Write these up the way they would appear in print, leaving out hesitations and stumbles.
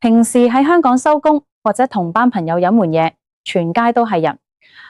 平時喺香港收工或者同班朋友飲完嘢，全街都係人，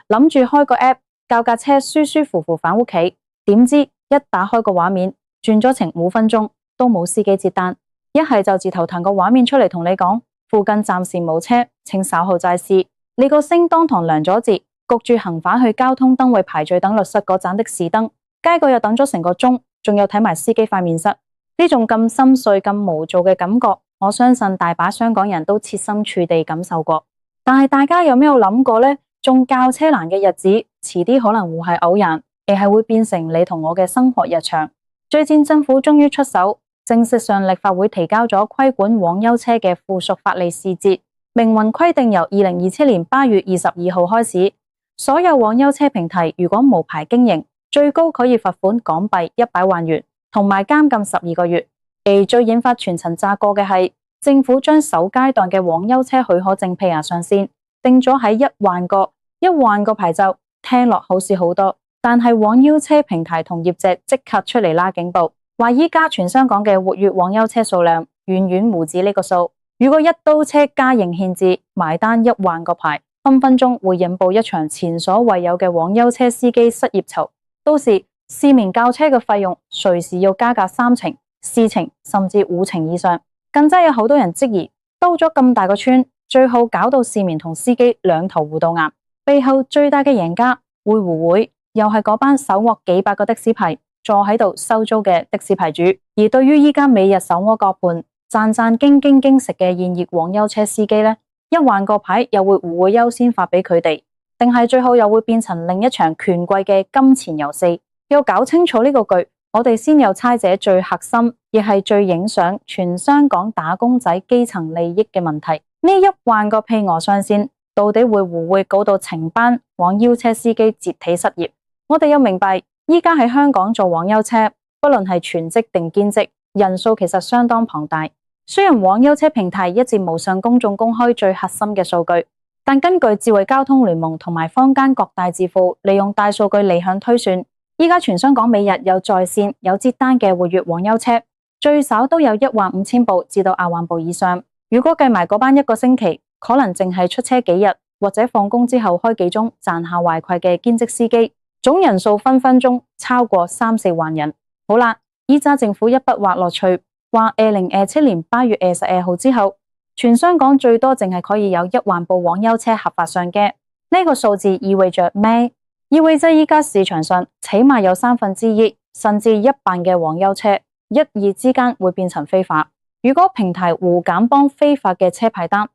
諗住開個 app 叫架車舒舒服服返屋企，點知一打開個畫面，轉咗成5分鐘都冇司機接單，一係就自頭彈個畫面出嚟同你講附近暫時冇車，請稍後再試。你個星當堂涼咗節，焗住行返去交通燈位排隊等律室嗰盞的士燈，街過又等咗成個鐘，仲有睇埋司機塊面色，呢種咁心碎咁無助嘅感覺，我相信大把香港人都切身處地感受過。但係大家有冇諗過呢？仲較車難嘅日子，遲啲可能會係偶然，而係會變成你同我嘅生活日常。最近政府終於出手，正式上立法會提交咗規管網約車嘅附屬法例細節，明文規定由2027年8月22號開始，所有網約車平台如果無牌經營，最高可以罰款港幣100萬元，同埋監禁12個月。而最引發全城炸鍋嘅係，政府將首階段嘅網約車許可證批額上限定咗喺1萬個牌照，聽落好似好多，但係網約車平台同業者即刻出嚟拉警報，話依家全香港嘅活躍網約車數量遠遠唔止呢個數。如果一刀車加刑限制，埋單1萬個牌，分分鐘會引爆一場前所未有嘅網約車司機失業潮。到時市面交車嘅費用隨時要加價3成、4成甚至5成以上，更加有好多人質疑，兜咗咁大個圈，最後搞到市民同司機兩頭糊塗硬，背後最大嘅贏家會唔會又係嗰班手握幾百個的士牌坐喺度收租嘅的士牌主？而對於依家每日手握個盤賺驚食嘅現役網約車司機呢，1萬個牌又會唔會優先發俾佢哋？定係最後又會變成另一場權貴嘅金錢遊戲？要搞清楚呢個局，我哋先有猜者最核心，亦係最影響全香港打工仔基層利益嘅問題。呢1萬個配額上線，到底會唔會搞到成班網約車司機集體失業？我哋要明白，依家喺香港做網約車，不論係全職定兼職，人數其實相當龐大。雖然網約車平台一直無向公眾公開最核心嘅數據，但根據智慧交通聯盟同埋坊間各大智庫利用大數據理想推算，依家全香港每日有在線有接單嘅活躍網約車，最少都有15000部至到2萬部以上。如果計埋嗰班一個星期可能淨係出車幾日或者放工之後開幾鐘賺下外快嘅兼職司機，總人數分分鐘超過3-4萬人。好啦，依家政府一筆劃落去，話2027年8月22號之後，全香港最多淨係可以有1萬部網約車合法上街。呢個數字意味着咩？意味着依家市場上起碼有1/3甚至1半嘅網約車一夜之間會變成非法。如果平台互減幫非法嘅車牌單，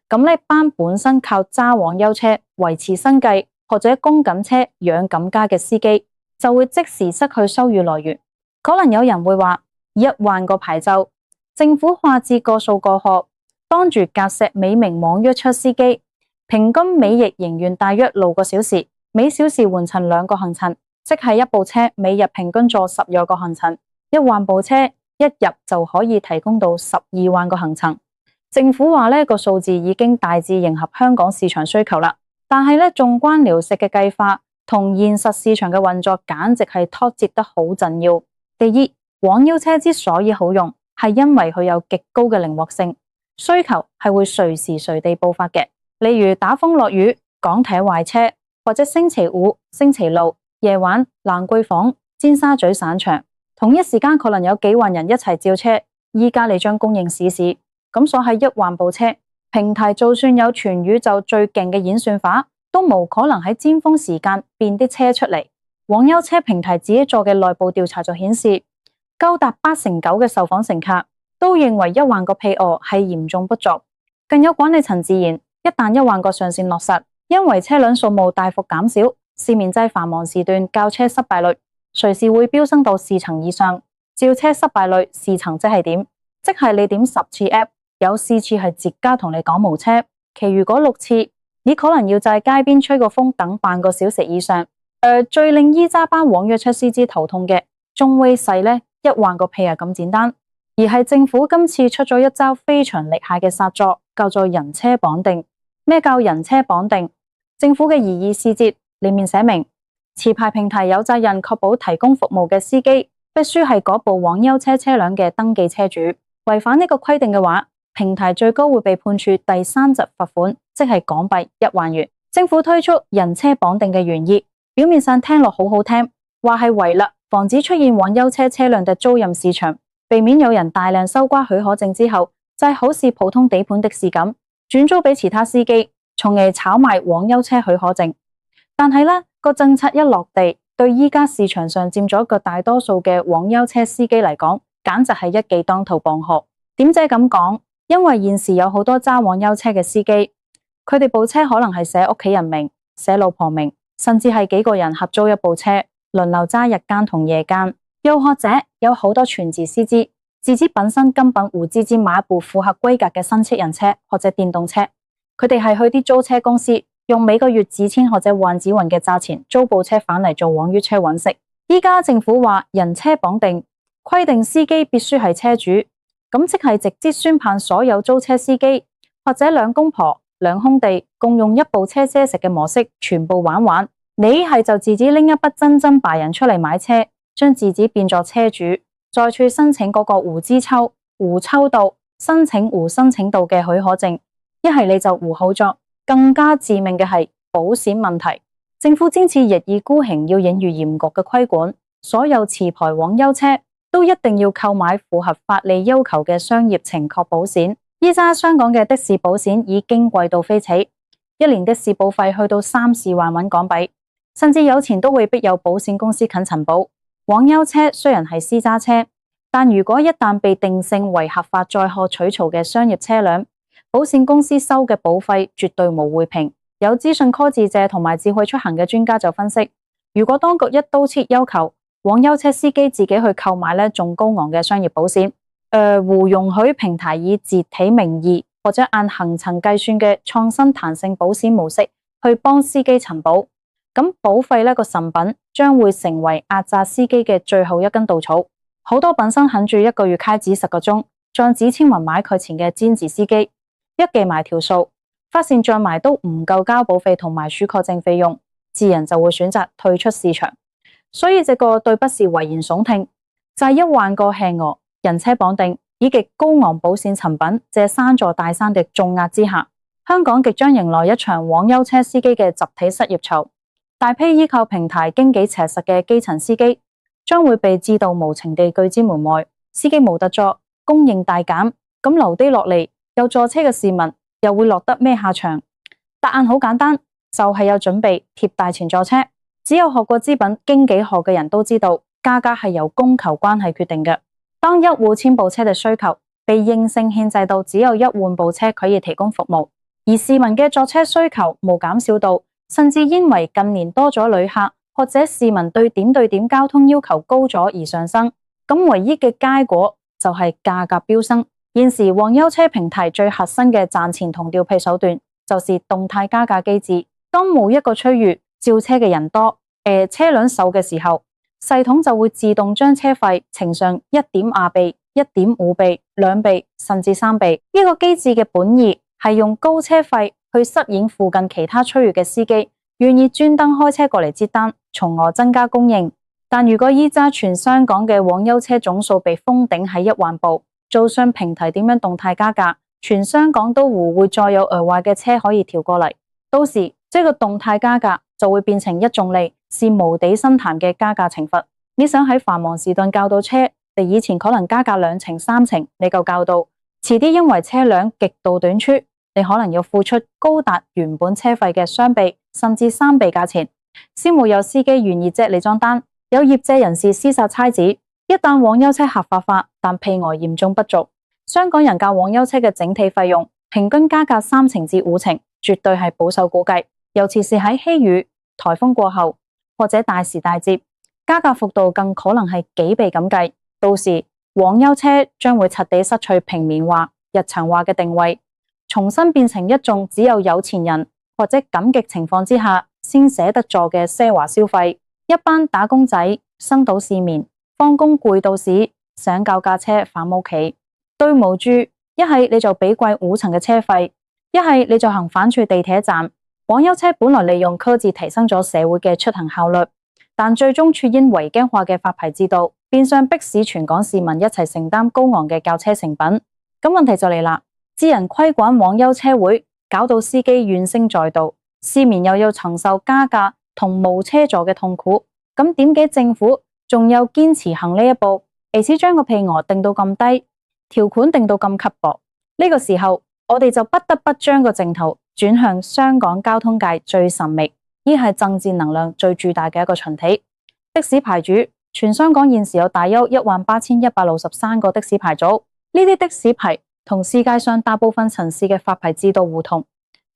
咁呢班本身靠揸網約車維持生計或者供緊車養緊家嘅司機，就會即時失去收入來源。可能有人會話，1萬個牌照，政府劃至個數過河，當住隔石每名網約車司機，平均每日營運大約6個小時，每小時換乘2個行程，即係一部車每日平均做12個行程，1萬部車一日就可以提供到12萬個行程。政府話呢個數字已經大致迎合香港市場需求啦，但係呢，縱觀描述嘅計劃同現實市場嘅運作，簡直係脫節得好緊要。第一，網約車之所以好用，係因為佢有極高嘅靈活性，需求係會隨時隨地爆發嘅。例如打風落雨、港鐵壞車，或者星期5、星期6夜晚蘭桂坊、尖沙咀散場，同一時間可能有幾萬人一齊召車。依家你將供應試試，咁所係1萬部車平台，就算有全宇宙最勁嘅演算法，都冇可能喺尖峰時間變啲車出嚟。網約車平台自己做嘅內部調查就顯示，高達89%嘅受訪乘客都認為1萬個配額係嚴重不足。更有管理層自言，一旦1萬個上線落實，因為車輛數目大幅減少，市面在繁忙時段叫車失敗率隨時會飆升到4成以上。召車失敗率4成即係點？即係你點10次 app， 有4次係直接同你講無車，其餘嗰6次你可能要在街邊吹個風等半個小時以上。最令依家班網約車司機頭痛嘅，仲未係呢1萬個配額咁簡單，而係政府今次出咗一招非常厲害嘅殺作，叫做人車綁定。咩叫人車綁定？政府嘅擬議細節裏面寫明，持牌平台有責任確保提供服務嘅司機必須係嗰部網約車車輛嘅登記車主。違反呢個規定嘅話，平台最高會被判處第3級罰款，即係港幣1萬元。政府推出人車綁定嘅原意，表面上聽落好好聽，話係為了防止出現網約車車輛嘅租賃市場，避免有人大量收刮許可證之後，就好似普通地盤的士咁轉租俾其他司機，從而炒賣網約車許可證。但係呢個政策一落地，對依家市場上佔咗個大多數嘅網約車司機嚟講，簡直係一記當頭棒喝。點解咁講？因為現時有好多揸網約車嘅司機，佢哋部車可能係寫屋企人名、寫老婆名，甚至係幾個人合租一部車，輪流揸日間同夜間。又或者有好多全職司機，自己本身根本唔自買一部符合規格嘅新車人車或者電動車，佢哋係去啲租車公司，用每個月幾千或者萬幾元嘅價錢租部車返嚟做網約車揾食。依家政府話人車綁定，規定司機必須係車主，咁即係直接宣判所有租車司機或者兩公婆、兩兄弟共用一部車車食嘅模式全部玩完。你係就自己拎一筆真白銀出嚟買車，將自己變作車主，再去申請嗰個無資抽、無抽到、申請無申請到嘅許可證，一係你就無後作。更加致命嘅係保險問題，政府今次日意孤行要引入嚴格嘅規管，所有持牌網約車都一定要購買符合法例要求嘅商業承確保險。依家香港嘅的士保險已經貴到飛起，一年的士保費去到3-4萬蚊港幣，甚至有錢都會逼有保險公司啃塵保。網約車雖然係私家車，但如果一旦被定性為合法載客取酬嘅商業車輛，保險公司收嘅保費絕對無回平。有資訊科技者同埋智慧出行嘅專家就分析，如果當局一刀切要求網約車司機自己去購買呢仲高昂嘅商業保險，唔容許平台以自體名義或者按行程計算嘅創新彈性保險模式去幫司機尋保，咁保費呢個成本將會成為壓榨司機嘅最後一根稻草。好多本身肯住一個月開幾10個鐘，賺幾千元買佢錢嘅兼職司機，一計埋條數，發現賺埋都唔夠交保費同埋許可證費用，自然就會選擇退出市場。所以這個對不是危言聳聽，就係1萬個限額、人車綁定以及高昂保險成本這3座大山的重壓之下，香港即將迎來一場網約車司機嘅集體失業潮。大批依靠平台經紀紮實嘅基層司機將會被自動無情地拒之門外，司機冇得做，供應大減，咁留低落嚟有坐車嘅市民又會落得咩下場？答案好簡單，就係有準備貼大錢坐車。只有學過資本經紀學嘅人都知道，價格係由供求關係決定嘅。當一戶千部車嘅需求被硬性限制到只有一萬部車可以提供服務，而市民嘅坐車需求冇減少到，甚至因為近年多咗旅客或者市民對點交通要求高咗而上升，咁唯一嘅結果就係價格飆升。現時網約車平台最核心嘅賺錢同調配手段就是動態加價機制。當某一個區域召車嘅人多，車輛少嘅時候，系統就會自動將車費乘上1.2倍、1.5倍、2倍甚至3倍。呢個機制嘅本意係用高車費去吸引附近其他區域嘅司機願意專登開車過嚟接單，從而增加供應。但如果依家全香港嘅網約車總數被封頂喺1萬部，做商平台點樣動態加價，全香港都唔會再有額外嘅車可以調過嚟，到時這個動態加價就會變成一種利是無底深潭嘅加價懲罰。你想喺繁忙時段叫到車，你以前可能加價2成3成你就叫到，遲啲因為車輛極度短缺，你可能要付出高達原本車費嘅2倍甚至3倍價錢，先會有司機願意接你張單。有業界人士廝殺差指，一旦網約車合法化，但配額嚴重不足，香港人駕網約車嘅整體費用平均加價3成至5成，絕對係保守估計。尤其是喺希雨、颱風過後或者大時大節，加價幅度更可能係幾倍咁計。到時網約車將會徹底失去平民化、日常化嘅定位，重新變成一種只有有錢人或者緊急情況之下先捨得做嘅奢華消費。一班打工仔、新島市民放工攰到死，想叫架車返屋企，對無住，一係你就俾貴5層嘅車費，一係你就行返去地鐵站。網約車本來利用科技提升咗社會嘅出行效率，但最終卻因違規化嘅發牌制度，變相迫使全港市民一齊承擔高昂嘅叫車成本。咁問題就嚟啦，智人規管網優車會，搞到司機怨聲載道，市民又要承受加價同無車座嘅痛苦。咁點解政府仲有堅持行呢一步，而且將個屁額定到咁低，條款定到咁刻薄？呢個時候，我哋就不得不將個鏡頭轉向香港交通界最神秘，亦係政治能量最巨大嘅一個群體——的士牌主。全香港現時有大約18163個的士牌組，呢啲的士牌同世界上大部分城市嘅發牌制度互同。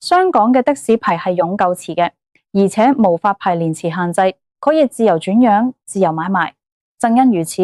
香港嘅的士牌係永久持嘅，而且無發牌年次限制，可以自由轉讓、自由買賣。正因如此，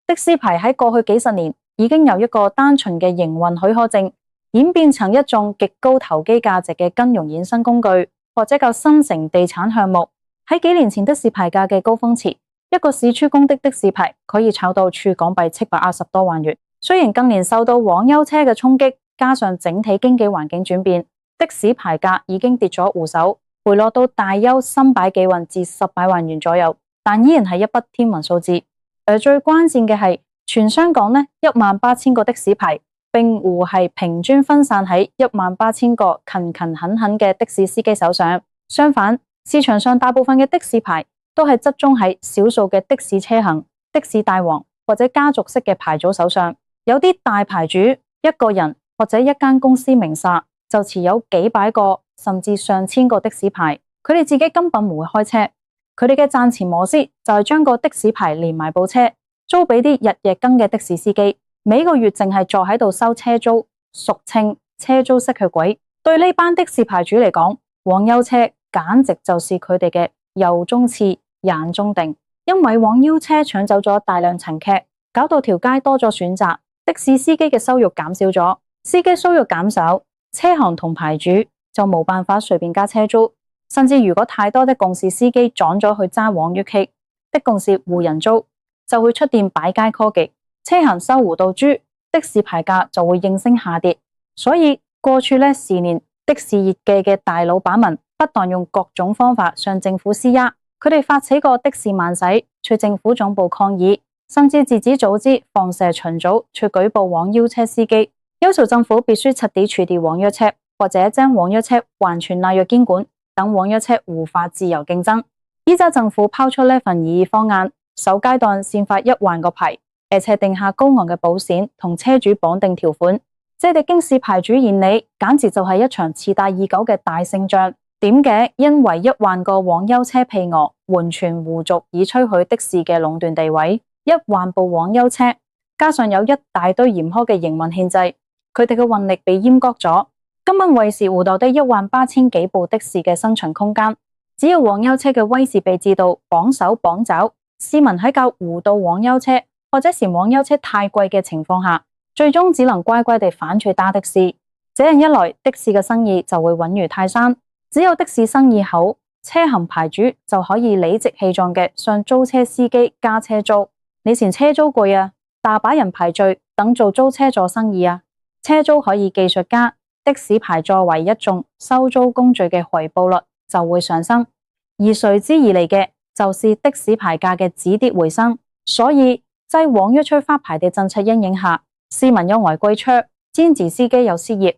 的士牌喺過去幾十年已經由一個單純嘅營運許可證，演變成一種極高投機價值嘅金融衍生工具，或者叫新城地產項目。喺幾年前的士牌價嘅高峰時，一個市區公的的士牌可以炒到處港幣720多萬元。雖然近年受到網優車嘅衝擊，加上整體經濟環境轉變，的士牌價已經跌咗護手，回落到大約300幾萬至10萬元左右，但依然係一筆天文數字。而最關鍵嘅係，全香港呢18000個的士牌，並唔係平均分散喺18000個勤勤懇懇嘅的士司機手上。相反，市場上大部分嘅的士牌都係集中喺少數嘅的士車行、的士大王或者家族式嘅牌組手上。有啲大牌主一個人或者一間公司名下就持有幾百個甚至上千個的士牌，佢哋自己根本唔會開車。佢哋嘅賺錢模式就係將個的士牌連埋部車租俾啲日夜更嘅的士司機，每個月淨係坐喺度收車租，俗稱車租吸血鬼。對呢班的士牌主嚟講，網優車簡直就是佢哋嘅右中刺眼中釘，因為網優車搶走咗大量乘客，搞到條街多咗選擇，的士司機嘅收入減少咗，司機收入減少，車行同牌主就冇辦法隨便加車租，甚至如果太多的共事司機轉咗去揸網約車，的共事無人租，就會出現擺街科技，車行收糊到豬，的士牌價就會應聲下跌。所以過去呢10年，的士業界嘅大老闆們不斷用各種方法向政府施壓，佢哋發起過的士慢駛，去政府總部抗議，甚至自己組織放蛇群組去舉報網優車司機，要求政府必須徹底處理網約車，或者將網約車完全納入監管，等網約車無法自由競爭。依家政府拋出呢份擬議方案，首階段先發1萬個牌，而且定下高昂嘅保險同車主綁定條款。這喺的士牌主眼裏，簡直就係一場期待已久嘅大勝仗。點解？因為1萬個網優車屁額完全無足以吹噓的士嘅壟斷地位。1萬部網優車，加上有一大堆嚴苛嘅營運限制，佢哋嘅運力被閹割咗，根本維持唔到的18000幾部的士嘅生存空間。只要網優車嘅威勢被知道，綁手綁腳，市民喺較糊到網優車，或者是網優車太貴嘅情況下，最終只能乖乖地反脆打的士。這樣一來，的士嘅生意就會穩如泰山。只有的士生意好，車行牌主就可以理直氣壯嘅向租車司機加車租。以前車租貴啊，大把人排隊等做租車做生意啊。車租可以技術加，的士牌作為一種收租工具嘅回報率就會上升，而隨之而嚟嘅就是的士牌價嘅止跌回升。所以在網約車發牌嘅政策陰影下，市民有違規車，兼職司機又失業，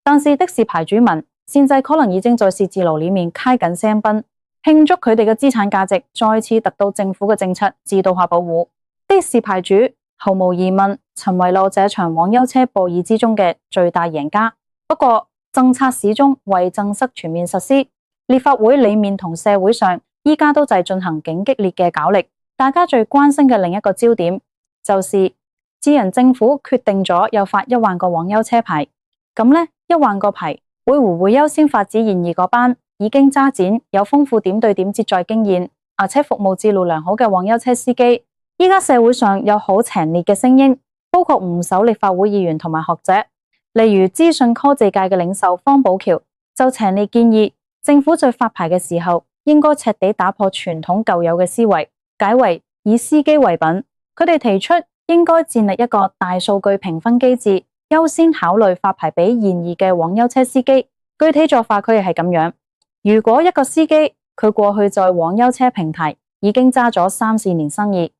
但是的士牌主們現在可能已經在寫字樓裏面開緊香檳，慶祝佢哋嘅資產價值再次得到政府嘅政策制度下保護。的士牌主毫無疑問成為了這場網優車博弈之中嘅最大贏家。不過政策始終未正式全面實施，立法會裏面同社會上依家都在進行勁激烈嘅角力。大家最關心嘅另一個焦點就是，既然政府決定咗要發1萬個網優車牌，咁呢1萬個牌會唔會優先發展現有嗰班已經揸錢、有豐富點對點接載經驗，而且服務質素良好嘅網優車司機？依家社會上有好強烈嘅聲音，包括唔少立法會議員同埋學者，例如資訊科技界嘅領袖方寶橋就強烈建議政府在發牌嘅時候應該徹底打破傳統舊有嘅思維，改為以司機為本。佢哋提出應該建立一個大數據評分機制，優先考慮發牌俾現役嘅網優車司機。具體做法佢係咁樣：如果一個司機佢過去在網優車平台已經揸咗3-4年生意，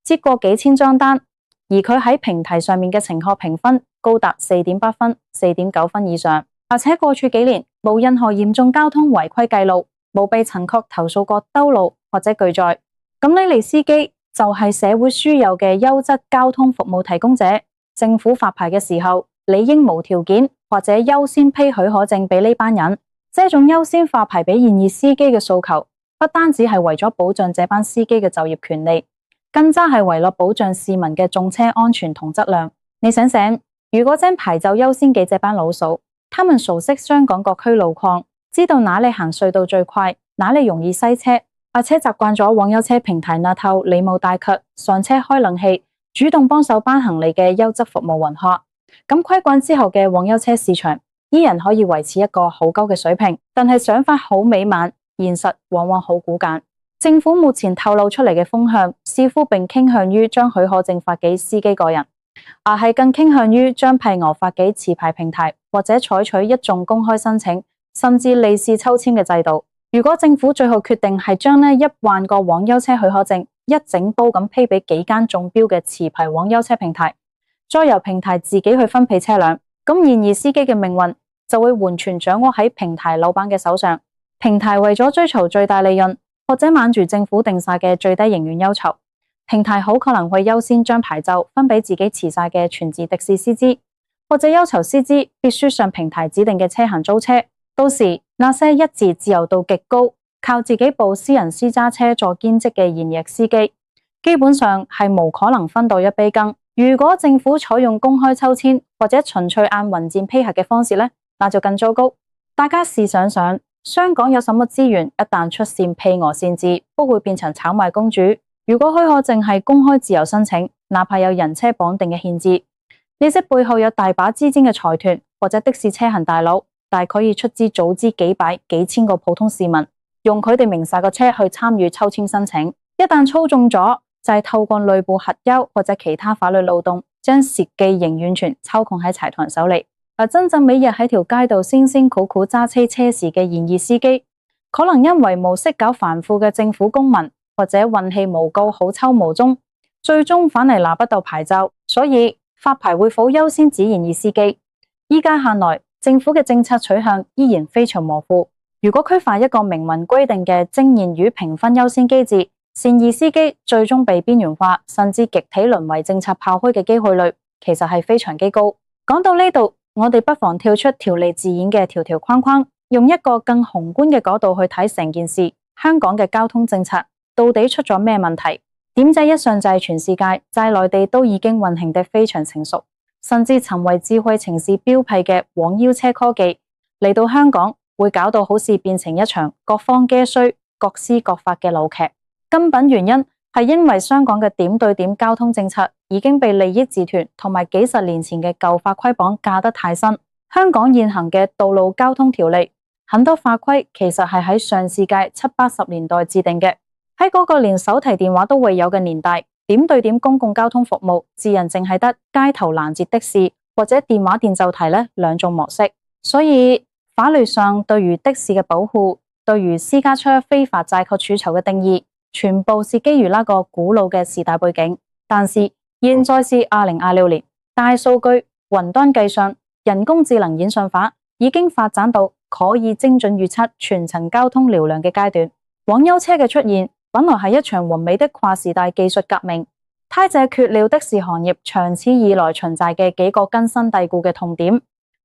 接過幾千張單，而佢喺平台上面嘅乘客評分高達4.8分、4.9分以上，而且過去幾年冇任何嚴重交通違規記錄，冇被陳確投訴過兜路或者拒載。咁呢類司機就係社會輸有嘅優質交通服務提供者，政府發牌嘅時候理應無條件或者優先批許可證俾呢班人。這種優先發牌俾現役司機嘅訴求，不單止係為咗保障這班司機嘅就業權利，更加係為咗保障市民嘅重車安全同質量。你想想，如果將牌照優先給這班老手，他們熟悉香港各區路況，知道哪裡行隧道最快，哪裡容易塞車，而且習慣咗網約車平台那套禮貌待客、上車開冷氣、主動幫手搬行李嘅優質服務文化，咁規管之後嘅網約車市場依然可以維持一個好高嘅水平，但係想法好美滿，現實往往好骨感。政府目前透露出嚟嘅風向，似乎並傾向於將許可證發給司機個人，而係更傾向於將批額發給持牌平台，或者採取一種公開申請，甚至利是抽籤嘅制度。如果政府最後決定係將呢1萬個網約車許可證一整煲咁批俾幾間中標嘅持牌網約車平台，再由平台自己去分配車輛，咁現役司機嘅命運就會完全掌握喺平台老闆嘅手上。平台為咗追求最大利潤，或者滿足政府定下嘅最低營運要求，平台好可能會優先將牌照分俾自己持晒嘅全職的士司機，或者要求司機必須上平台指定嘅車行租車。到時那些一直自由度極高，靠自己部私人私家車做兼職嘅現役司機，基本上係無可能分到一杯羹。如果政府採用公開抽籤或者純粹按雲薦批核嘅方式呢，那就更糟糕。大家試想想，香港有什麼資源一旦出現披額限制，不會變成炒賣公主？如果許可證係公開自由申請，哪怕有人車綁定嘅限制，呢些背後有大把資金嘅財團或者的士車行大佬，但可以出資組織幾百幾千個普通市民，用佢哋名下嘅車去參與抽籤申請。一旦操縱咗，就係透過內部核銷或者其他法律漏洞，將實際營運權操控喺財團手裏。而真正每日喺條街度辛辛苦苦揸車車時嘅現役司機，可能因為冇識搞繁複嘅政府公文，或者運氣無夠好抽無中，最終反而拿不到牌照。所以發牌會否優先指現役司機？依家看來，政府嘅政策取向依然非常模糊。如果缺乏一個明文規定嘅經驗與評分優先機制，現役司機最終被邊緣化，甚至集體淪為政策炮灰嘅機會率，其實係非常之高。講到呢度，我哋不妨跳出條例自演嘅條條框框，用一個更宏觀嘅角度去睇成件事。香港嘅交通政策到底出咗咩問題？點解一上就係全世界，在內地都已經運行得非常成熟，甚至成為智慧城市標配嘅網約車科技嚟到香港，會搞到好似變成一場各方皆衰、各施各法嘅鬧劇。根本原因係因為香港嘅點對點交通政策已經被利益集團同埋幾十年前嘅舊法規綁架得太深。香港現行嘅道路交通條例，很多法規其實係喺上世紀70、80年代制定嘅。喺嗰個連手提電話都未有嘅年代，點對點公共交通服務自然淨係得街頭攔截的士或者電話電就提呢兩種模式。所以法律上對於的士嘅保護，對於私家車非法載客取酬嘅定義，全部是基於那個古老嘅時代背景。但是現在是2026年，大數據、雲端計算、人工智能演算法已經發展到可以精準預測全程交通流量嘅階段。網約車嘅出現本來係一場完美的跨時代技術革命，它解決了的士行業長此以來存在嘅幾個根深蒂固嘅痛點。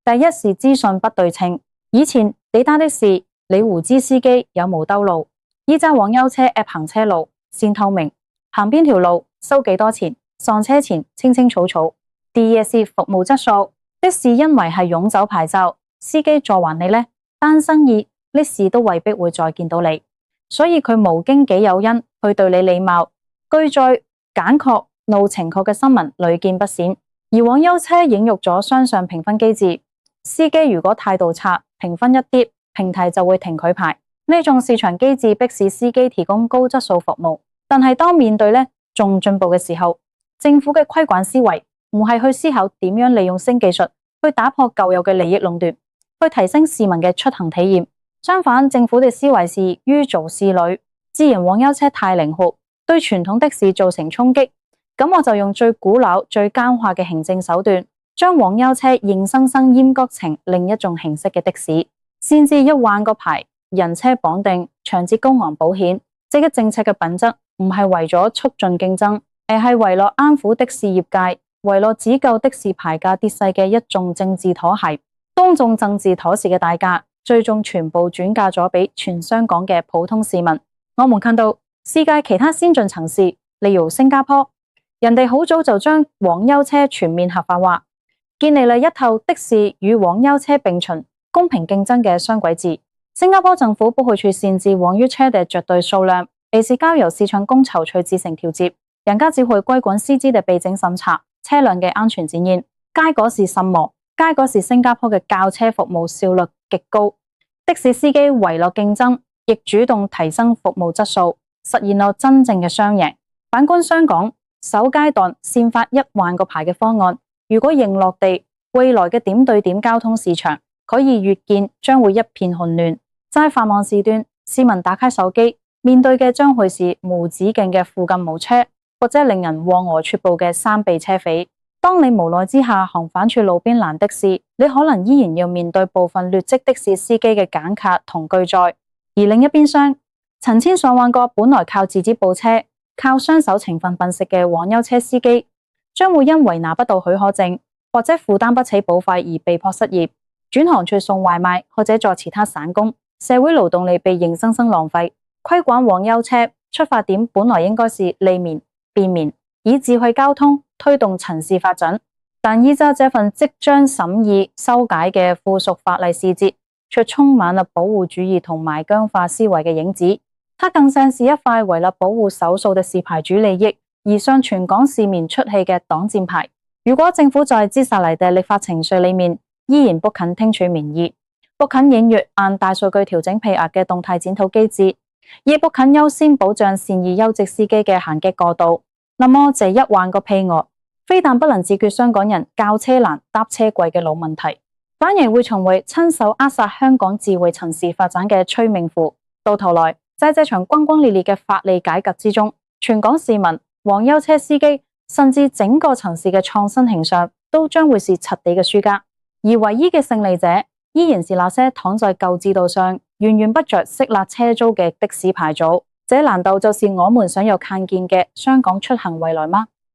第一是資訊不對稱，以前你打的士，你胡知司機有冇兜路，依家網約車 app 行車路先透明，行邊條路收幾多錢，上車前清清楚楚。第二是服務質素，的士因為係永久牌照，司機再還你呢，單生意的士都未必會再見到你，所以佢無經紀誘因去對你禮貌、據載、簡確、路程確嘅新聞屢見不鮮。而網約車引入咗雙向評分機制，司機如果態度差，評分一跌，平台就會停佢牌。呢種市場機制迫使司機提供高質素服務，但係當面對仲進步嘅時候，政府嘅規管思維唔係去思考點樣利用新技術去打破舊有嘅利益壟斷，去提升市民嘅出行體驗。相反，政府嘅思維是於造市女，自然網約車太靈活，對傳統的士造成衝擊，咁我就用最古老、最僵化嘅行政手段，將黃優車硬生生閹割成另一種形式嘅的士，先至一萬個牌，人車綁定，長至高昂保險。即係政策嘅品質唔係為咗促進競爭，而係為咗安撫的士業界，為咗只救的士牌價跌勢嘅一種政治妥協。當眾政治妥協嘅代價，最終全部轉嫁咗俾全香港嘅普通市民。我們看到世界其他先進城市，例如新加坡，人哋好早就將黃優車全面合法化，建立了一套的士與黃優車並存、公平競爭嘅雙軌制。新加坡政府不會去限制黃優車嘅絕對數量，而是交由市場供求去自行調節，人家只會歸管司機嘅備證審查、車輛嘅安全檢驗。結果是什麼？結果是新加坡嘅叫車服務效率極高，的士司機為咗競爭，亦主動提升服務質素，實現了真正嘅雙贏。反觀香港，首階段先發1萬個牌嘅方案，如果仍落地，未來嘅點對點交通市場可以預見將會一片混亂。在繁忙時段，市民打開手機，面對嘅將會是無止境嘅附近無車，或者令人望而卻步嘅三倍車費。當你無奈之下行返處路邊攔的士，你可能依然要面對部分劣跡的士司機嘅揀卡同拒載。而另一邊廂，成千上萬個本來靠自己部車、靠雙手勤奮笨食嘅黃優車司機，將會因為拿不到許可證或者負擔不起保費而被迫失業，轉行去送外賣或者做其他散工。社會勞動力被硬生生浪費。規管黃優車出發點本來應該是利民便民，以智慧交通推動城市發展，但依家這份即將審議修改嘅附屬法例細節，卻充滿了保護主義同埋僵化思維嘅影子。它更像是一塊為了保護少數嘅持牌主利益而向全港市民出氣嘅擋箭牌。如果政府在接下來嘅立法程序裏面依然不肯聽取民意，不肯演繹按大數據調整批額嘅動態檢討機制，亦不肯優先保障善意優質司機嘅行擊過渡，那麼這1萬個批額非但不能解決香港人叫車難搭車貴嘅老問題，反而會成為親手扼殺香港智慧城市發展嘅催命符。到頭來，在這場轟轟烈烈嘅法例改革之中，全港市民、黃優車司機甚至整個城市嘅創新形象都將會是徹底嘅輸家，而唯一嘅勝利者依然是那些躺在舊制度上源源不絕息納車租嘅的士牌組。這難道就是我們想要看見嘅香港出行未來嗎？